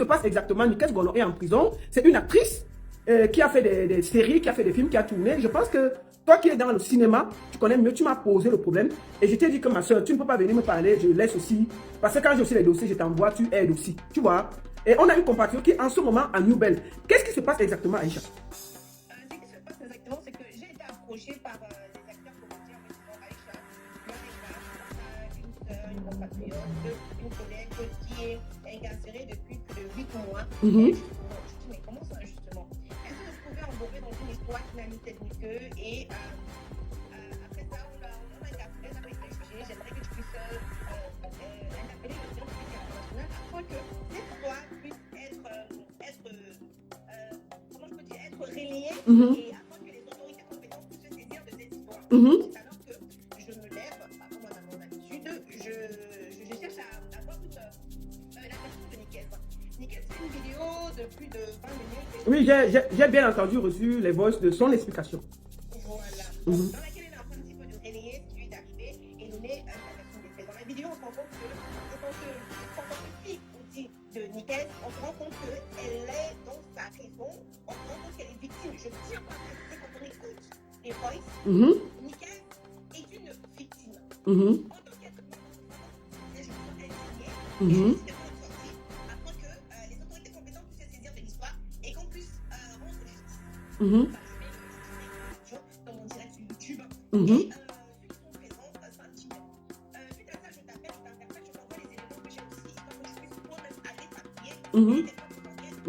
passe exactement? Nickel Gono est en prison. C'est une actrice qui a fait des séries, qui a fait des films, qui a tourné. Je pense que toi qui es dans le cinéma, tu connais mieux, tu m'as posé le problème. Et je t'ai dit que ma soeur, tu ne peux pas venir me parler, je laisse aussi. Parce que quand j'ai aussi les dossiers, je t'envoie, tu aides aussi. Tu vois? Et on a une compatriote qui est en ce moment à Newbell. Qu'est-ce qui se passe exactement, Aïcha? Ce qui se passe exactement, c'est que j'ai été approchée par des acteurs comédiens, Aïcha, une compatriote, une collègue qui est incarcérée depuis plus de 8 mois. Je me dis, mais comment ça, justement? Est-ce que je pouvais embourber dans une histoire qui n'a ni tête ni queue? Et après ça, on a été jugé. J'aimerais que tu puisses interpeller le Bureau public international afin que l'histoire puisse comment je peux dire, être relayée et afin que les autorités compétentes puissent se saisir de cette histoire. Alors que je me lève, comme on a mon habitude, je cherche à voir la version de Nickel. Nickel, c'est une vidéo de plus de 20 minutes. Oui, j'ai bien entendu reçu les voices de son explication. Voilà. Dans laquelle elle est en train un petit peu de relayer ce qui lui est arrivé et donner la version des faits. Dans la vidéo, on se rend compte que quand on se fie au dit de Nickel, on se rend compte qu'elle est dans sa raison, on se rend compte qu'elle est victime. Je tiens à préciser quand on écoute les voices, Nickel est une victime. En tant qu'être humain, je me sens indignée et je décide de prendre sortie afin que les autorités compétentes puissent se saisir de l'histoire et qu'on puisse rendre justice. Je mets dans mon direct sur YouTube et ceux qui sont présents s'intiment. Suite à ça, je t'appelle, je t'interpelle, je t'envoie les éléments que j'ai aussi, histoire que je puisse toi-même aller t'appuyer et de donner un compte rendu à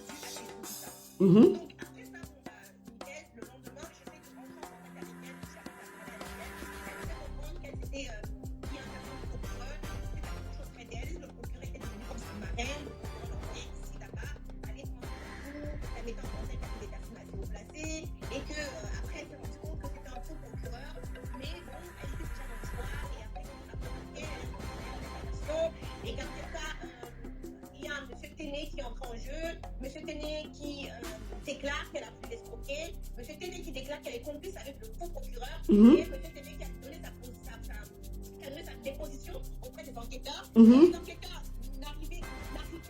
tes résultats. Donc, après ça, Nickel, le lendemain, je sais que rentrer en contact avec elle, j'arrive à parler avec elle, elle me fait comprendre qu'elle s'était qui a interpellé le procureur, c'était pas quelque chose près d'elle, le procureur était devenu comme sa marraine, le procureur l'envoyait ici, là-bas, aller prendre un coup, elle mettait en contact avec des personnes à haut placées, et que après elle s'est rendue compte que c'était un faux procureur, mais bon, elle était déjà dans l'histoire, et après quand on a communiqué, elle a continué l'investigation, et qu'après ça, il y a un monsieur Téné qui entre en jeu, monsieur Téné qui déclare qu'elle a voulu l'escroquer, monsieur Téné qui déclare qu'elle est complice avec le faux procureur, et monsieur Téné qui a donné sa déposition auprès des enquêteurs, et les enquêteurs n'arrivaient pas à faire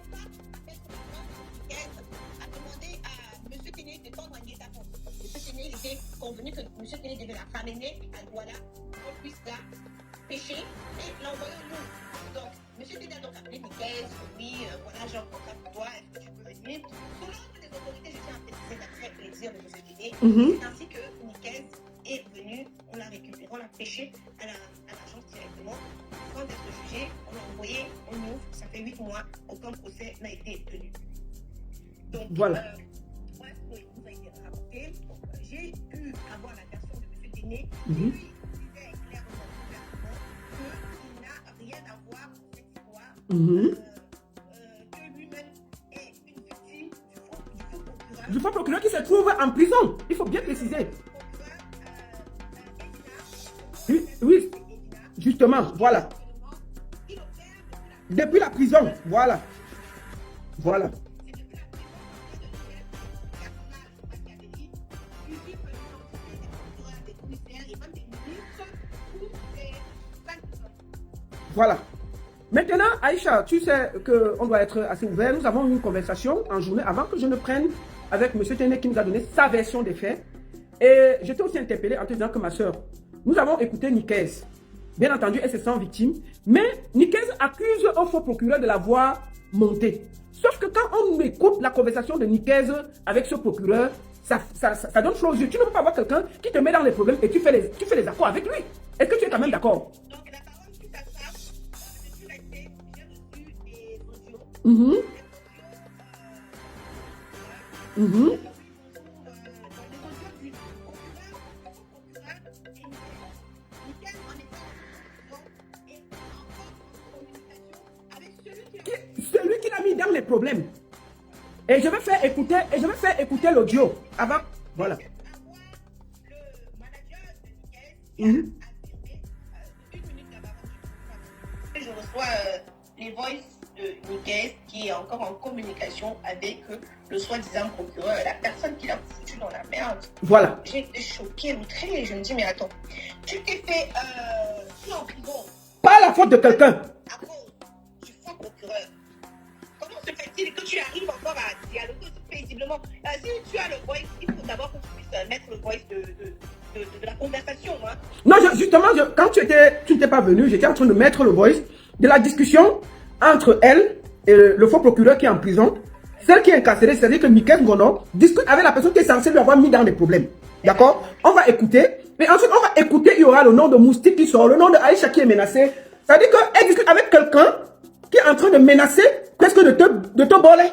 connaissance à demander à monsieur Téné de tendre un guet-apens. Monsieur Téné, il était convenu que monsieur Téné devait la ramener à Douala, qu'on puisse la pêcher et l'envoyer au monde. Donc, monsieur Téné a donc appelé Nickel, oui, voilà, j'ai un contrat pour toi, est-ce que tu peux venir? Sous l'ordre des autorités, je tiens à préciser la très plaisir de monsieur Téné, c'est ainsi que Nickel est venu, on l'a récupéré, on l'a pêché à l'agence directement. Quand d'être jugé, on l'a envoyé au ouvre, ça fait 8 mois, aucun procès n'a été tenu. Donc, voilà. Bref, oui, vous a été rapporté. J'ai pu avoir la version de M. Téné qui lui disait clairement qu'il n'a rien à voir dans cette histoire, que lui-même est une victime du faux procureur. Du faux procureur qui se trouve en prison, il faut bien préciser. Oui, justement, voilà. Depuis la prison, voilà. Voilà. Voilà. Maintenant, Aïcha, tu sais qu'on doit être assez ouvert. Nous avons eu une conversation en journée avant que je ne prenne avec M. Téné qui nous a donné sa version des faits. Et j'étais aussi interpellé en te disant que ma soeur, nous avons écouté Nikez. Bien entendu, elle se sent victime. Mais Nikez accuse un faux procureur de l'avoir monté. Sauf que quand on écoute la conversation de Nikez avec ce procureur, ça donne chaud aux yeux. Tu ne peux pas avoir quelqu'un qui te met dans les problèmes et tu fais les accords avec lui. Est-ce que tu es quand même d'accord? Donc, la parole suite à ça, depuis la été, j'ai reçu des audios. Celui qui l'a mis dans les problèmes. Et je vais faire écouter l'audio avant. Voilà. Je reçois les voices de Nickel qui est encore en communication avec le soi-disant procureur, la personne qui l'a foutu dans la merde. Voilà. J'ai été choquée, outrée. Je me dis, mais attends, tu t'es fait en prison. Pas la faute de quelqu'un. À cause du faux procureur. comment se fait-il que tu arrives encore à dialoguer aussi paisiblement? Si tu as le voice, il faut d'abord que tu puisses mettre le voice de la conversation. Hein. Non, justement, quand tu n'étais pas venu, j'étais en train de mettre le voice de la discussion entre elle et le faux procureur qui est en prison. Celle qui est incarcérée, c'est-à-dire que Mikel Ngono discute avec la personne qui est censée lui avoir mis dans des problèmes. D'accord? On va écouter. Et ensuite, on va écouter, il y aura le nom de Moustique qui sort, le nom de Aïcha qui est menacée. C'est-à-dire qu'elle discute avec quelqu'un qui est en train de menacer presque de te voler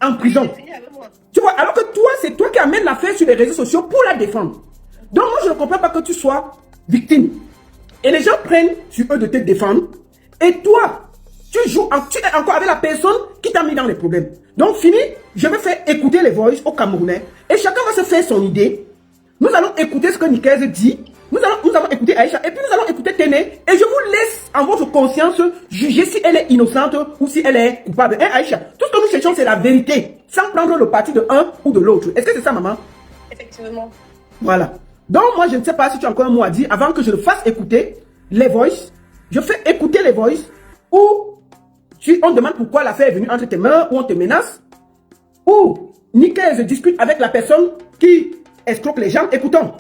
en prison. Tu vois, alors que toi, c'est toi qui amènes l'affaire sur les réseaux sociaux pour la défendre. Donc moi, je ne comprends pas que tu sois victime. Et les gens prennent sur eux de te défendre. Et toi, tu es encore avec la personne qui t'a mis dans les problèmes. Donc fini, je vais faire écouter les voices aux Camerounais. Et chacun va se faire son idée. Nous allons écouter ce que Nikez dit. Nous allons écouter Aïcha. Et puis nous allons écouter Téné. Et je vous laisse en votre conscience juger si elle est innocente ou si elle est coupable. Hein, Aïcha, tout ce que nous cherchons, c'est la vérité. Sans prendre le parti de un ou de l'autre. Est-ce que c'est ça, maman? Effectivement. Voilà. Donc moi, je ne sais pas si tu as encore un mot à dire avant que je le fasse écouter les voices. Je fais écouter les voices ou on demande pourquoi l'affaire est venue entre tes mains ou on te menace. Ou Nikez discute avec la personne qui escroque les gens. Écoutons.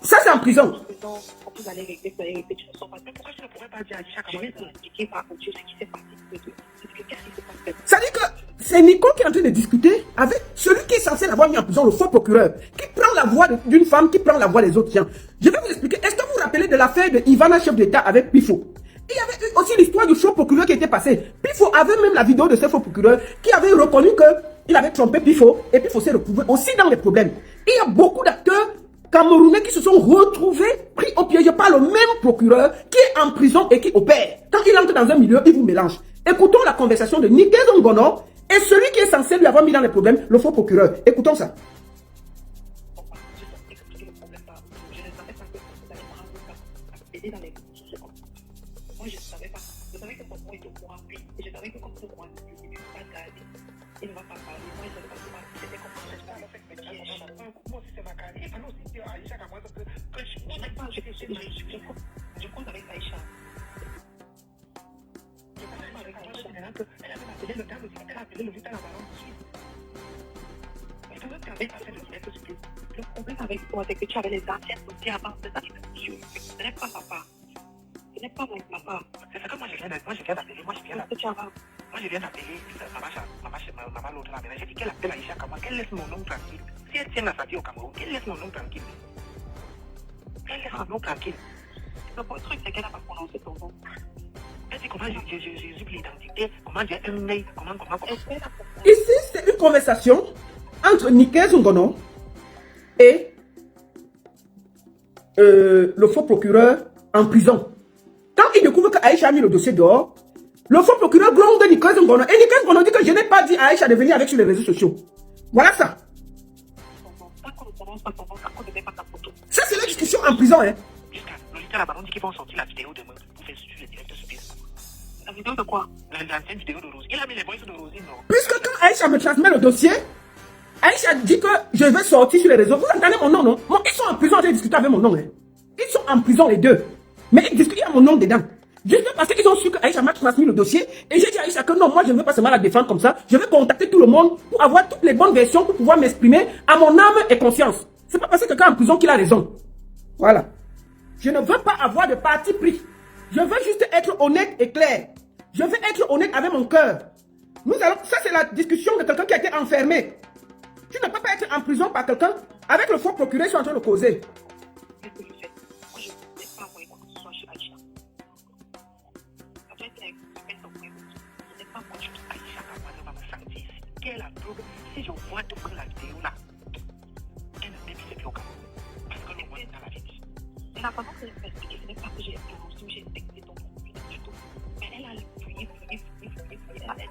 Ça, c'est en prison. Pourquoi je ne pourrais pas dire à Aïcha comment il faut expliquer par Dieu ce qui s'est passé? Qu'est-ce qui s'est passé? Ça dit que c'est Nico qui est en train de discuter avec celui qui est censé l'avoir mis en prison, le faux procureur, qui prend la voix d'une femme, qui prend la voix des autres gens. Je vais vous expliquer. Est-ce que vous vous rappelez de l'affaire de Ivana, chef d'État, avec Pifo? Il y avait eu aussi l'histoire du faux procureur qui était passé. Pifo avait même la vidéo de ce faux procureur qui avait reconnu qu'il avait trompé Pifo et Pifo s'est retrouvé aussi dans les problèmes. Il y a beaucoup d'acteurs Camerounais qui se sont retrouvés pris au piège par le même procureur qui est en prison et qui opère. Quand il entre dans un milieu, il vous mélange. Écoutons la conversation de Nikez Ngono et celui qui est censé lui avoir mis dans les problèmes, le faux procureur. Écoutons ça. Moi, je ne savais pas. Je savais que Pompon était au courant. Et je savais que comme ce courant, il ne va pas garder. Il ne va pas parler. Moi, je ne savais pas. C'était comme ça. Je savais que moi aussi, c'est ma carrière. Ah non, c'est Aïcha qui a moi. Quand je compte avec Aïcha. Je compte avec Aïcha. Elle avait appelé le gars, elle a appelé le lutin à la balance. Je savais que tu n'avais pas fait le direct sur le problème avec toi, c'est que tu avais les anciennes aussi avant. C'est ça qui me tue. Ce n'est pas papa. Ce n'est pas mon papa. C'est ça que moi je viens d'appeler. Moi je viens d'appeler maman l'autre là. J'ai dit qu'elle appelle Aïcha comment? Qu'elle laisse mon nom tranquille. Si elle tient la famille au Cameroun, qu'elle laisse mon nom tranquille. Elle laisse mon nom tranquille. Le bon truc c'est qu'elle n'a pas prononcé ton nom. Elle dit comment j'ai l'identité, comment j'ai un mail, comment. Ici, c'est une conversation entre Nikez Ngono et le faux procureur en prison. Quand il découvre qu'Aïcha a mis le dossier dehors, le faux procureur gronde Nikez Ngono. Et Nikez Ngono dit que je n'ai pas dit à Aïcha de venir avec sur les réseaux sociaux. Voilà ça. Ça, c'est la discussion en prison. Hein. Jusqu'à la baronne dit qu'ils vont sortir la vidéo demain pour faire sur le direct sur Facebook. La vidéo de quoi? L'ancienne vidéo de Rosine. Il a mis les voix de Rosine, non? Puisque quand Aïcha me transmet le dossier, Aïcha dit que je vais sortir sur les réseaux. Vous entendez mon nom, non? Moi, ils sont en prison, j'ai discuté avec mon nom. Hein. Ils sont en prison, les deux. Mais ils discutent, il y a mon nom dedans. Juste parce qu'ils ont su que Aïcha m'a transmis le dossier. Et j'ai dit à Aïcha que non, moi, je ne veux pas seulement la défendre comme ça. Je vais contacter tout le monde pour avoir toutes les bonnes versions pour pouvoir m'exprimer à mon âme et conscience. C'est pas parce que quelqu'un est en prison qu'il a raison. Voilà. Je ne veux pas avoir de parti pris. Je veux juste être honnête et clair. Je veux être honnête avec mon cœur. Ça, c'est la discussion de quelqu'un qui a été enfermé. Tu ne peux pas être en prison par quelqu'un avec le faux procureur, ils sont en train de causer. Qu'est-ce que je fais? Moi, je ne sais pas envoyer quoi que ce soit chez Aïcha. Après, je ne sais pas quoi je fais. Aïcha, comment elle va me sentir ici? Quelle la preuve? Si je vois tout la vidéo là, elle ne m'est plus au Cameroun. Parce que le voit dans la vie. Et la façon que je vais expliquer, ce n'est pas que j'ai texté ton profil du tout. Mais elle a fouillé. Elle a fait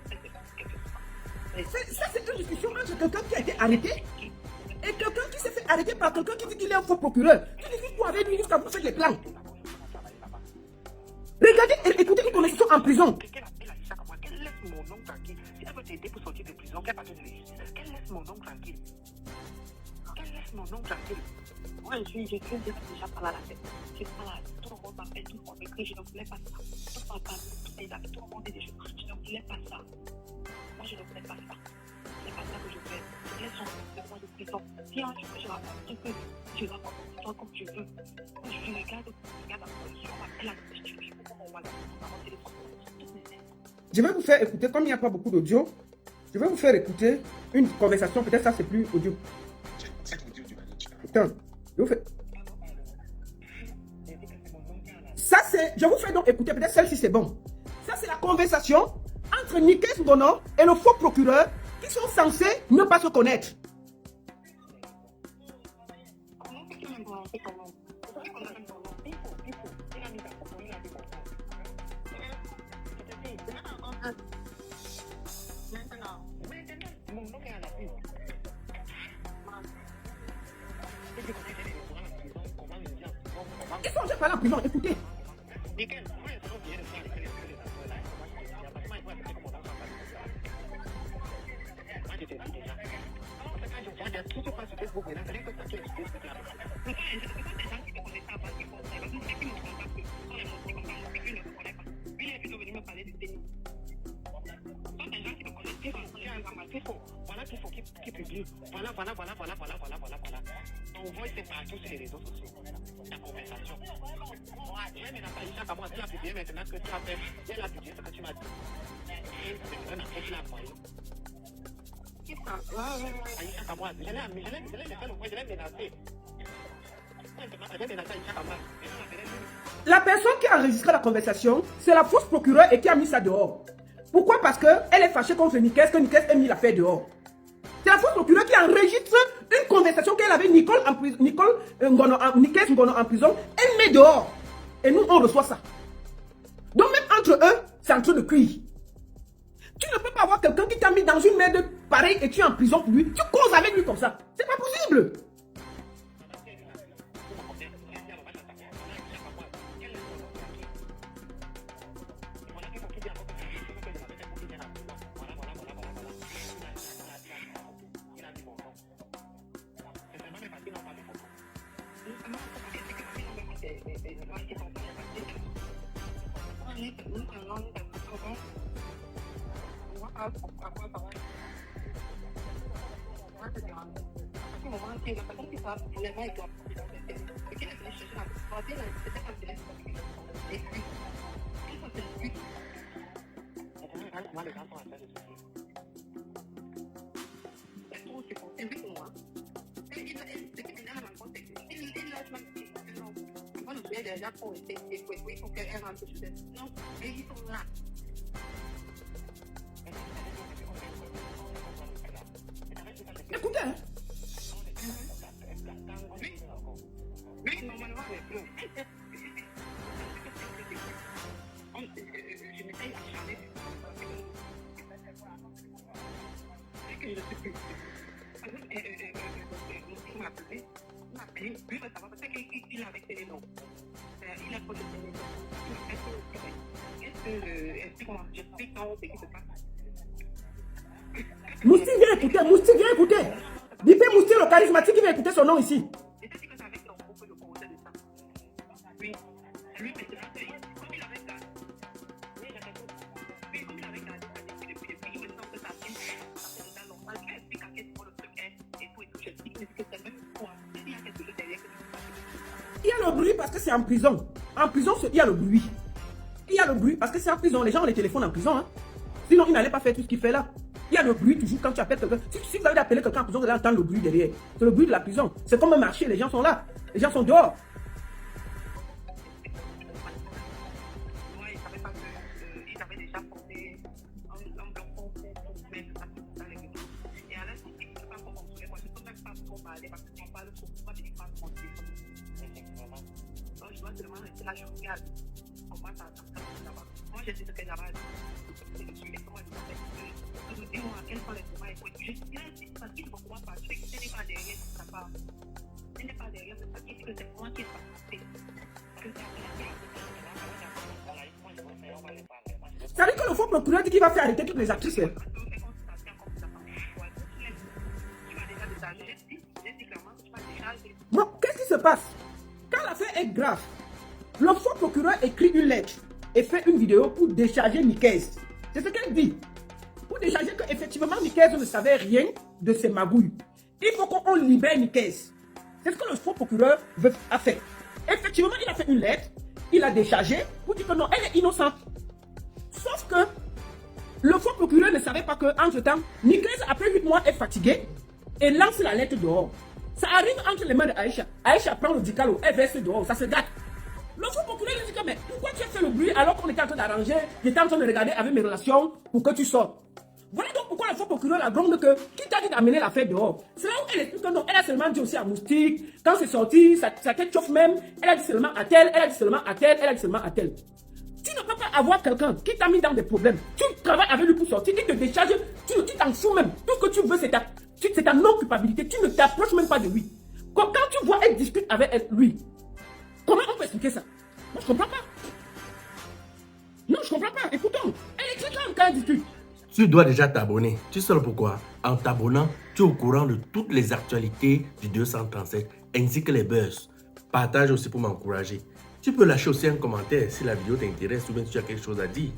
quelque chose. Ça, c'est une discussion entre quelqu'un qui a été arrêté et quelqu'un qui s'est fait arrêter par quelqu'un qui dit qu'il est un faux procureur. Tu discutes quoi avec lui jusqu'à vous faire les plans? Regardez, écoutez une conversation en prison. Qu'elle laisse mon nom tranquille. Si elle veut t'aider pour sortir de prison, qu'elle parle de justice. Qu'elle laisse mon nom tranquille. Moi, je suis déjà pas là la tête. Je suis pas là. Tout le monde m'appelle, tout le monde m'écrit. Je ne voulais pas ça. Tout le monde m'appelle, tout le monde dit des choses. Je ne voulais Il n'est pas ça. Moi, je ne connais pas ça. Ce n'est pas ça que je fais. Quels sont les points de prison? Si un jour je raconte ce que tu racontes toi comme tu veux. Quand je regarde la position, elle a des questions. Comment on va mon téléphone? Je vais vous faire écouter, comme il n'y a pas beaucoup d'audio, je vais vous faire écouter une conversation. Peut-être ça, c'est plus audio. Attends, je vous fais. Ça, c'est. Je vous fais donc écouter, peut-être celle-ci, c'est bon. Ça, c'est la conversation entre Nikes Ngono et le faux procureur qui sont censés ne pas se connaître. Ils sont déjà pas là en prison, écoutez. Voilà qu'il faut qu'il publie. Voilà. On voit c'est partout sur les réseaux sociaux. La conversation. Moi, j'ai même pas dit ça comment tu as publié maintenant que tu as fait. J'ai la publié ce que tu m'as dit. Et c'est un après tu l'as envoyé. Aïcha Kamwa, je l'ai menacé. La personne qui a enregistré la conversation, c'est la fausse procureure et qui a mis ça dehors. Pourquoi? Parce qu'elle est fâchée contre Nikes, que Nikes ait mis l'affaire dehors. C'est la fausse procureure qui enregistre une conversation qu'elle avait Nikes Ngono en prison. Elle met dehors. Et nous, on reçoit ça. Donc même entre eux, c'est en train de crier. Tu ne peux pas avoir quelqu'un qui t'a mis dans une merde pareille et tu es en prison pour lui. Tu causes avec lui comme ça. C'est pas possible. Écoutez, hein. Moustique, viens écouter, Moustique, viens écouter. Bipé Moustique, le charismatique, qui vient écouter son nom ici. Il y a le bruit parce que c'est en prison. En prison, il y a le bruit. Il y a le bruit parce que c'est en prison. Les gens ont les téléphones en prison. Hein. Sinon, il n'allait pas faire tout ce qu'il fait là. Il y a le bruit toujours quand tu appelles quelqu'un. Si vous avez appelé quelqu'un en prison, vous allez entendre le bruit derrière. C'est le bruit de la prison. C'est comme un marché. Les gens sont là. Les gens sont dehors. Ça veut dire que le faux procureur dit qu'il va faire arrêter toutes les actrices. Bon, qu'est-ce qui se passe? Quand l'affaire est grave, le faux procureur écrit une lettre et fait une vidéo pour décharger Nikes. C'est ce qu'elle dit. Pour décharger qu'effectivement, Nicaise ne savait rien de ces magouilles. Il faut qu'on libère Nicaise. C'est ce que le faux procureur a fait. Effectivement, il a fait une lettre, il a déchargé pour dire que non, elle est innocente. Sauf que le faux procureur ne savait pas qu'entre-temps, Nicaise, après 8 mois, est fatiguée et lance la lettre dehors. Ça arrive entre les mains d'Aïcha. Aïcha prend le dicalo, elle verse dehors, ça se gâte. Le faux procureur lui dit que mais pourquoi tu as fait le bruit alors qu'on était en train d'arranger, j'étais en train de regarder avec mes relations pour que tu sortes. Voilà donc pourquoi le faux procureur la gronde que qui t'a dit d'amener l'affaire dehors. C'est là où elle explique que non, elle a seulement dit aussi à Moustique, quand c'est sorti, sa tête chauffe même, elle a dit seulement à tel, elle a dit seulement à tel, elle a dit seulement à tel. Tu ne peux pas avoir quelqu'un qui t'a mis dans des problèmes. Tu travailles avec lui pour sortir, il te décharge, tu t'en fous même. Tout ce que tu veux, c'est ta non-culpabilité. Tu ne t'approches même pas de lui. Quand tu vois, elle discute avec lui. Comment on peut expliquer ça? Moi, je comprends pas. Non, je comprends pas. Écoutons, elle est très calme quand elle discute. Tu dois déjà t'abonner. Tu sais pourquoi? En t'abonnant, tu es au courant de toutes les actualités du 237 ainsi que les buzz. Partage aussi pour m'encourager. Tu peux lâcher aussi un commentaire si la vidéo t'intéresse ou bien si tu as quelque chose à dire.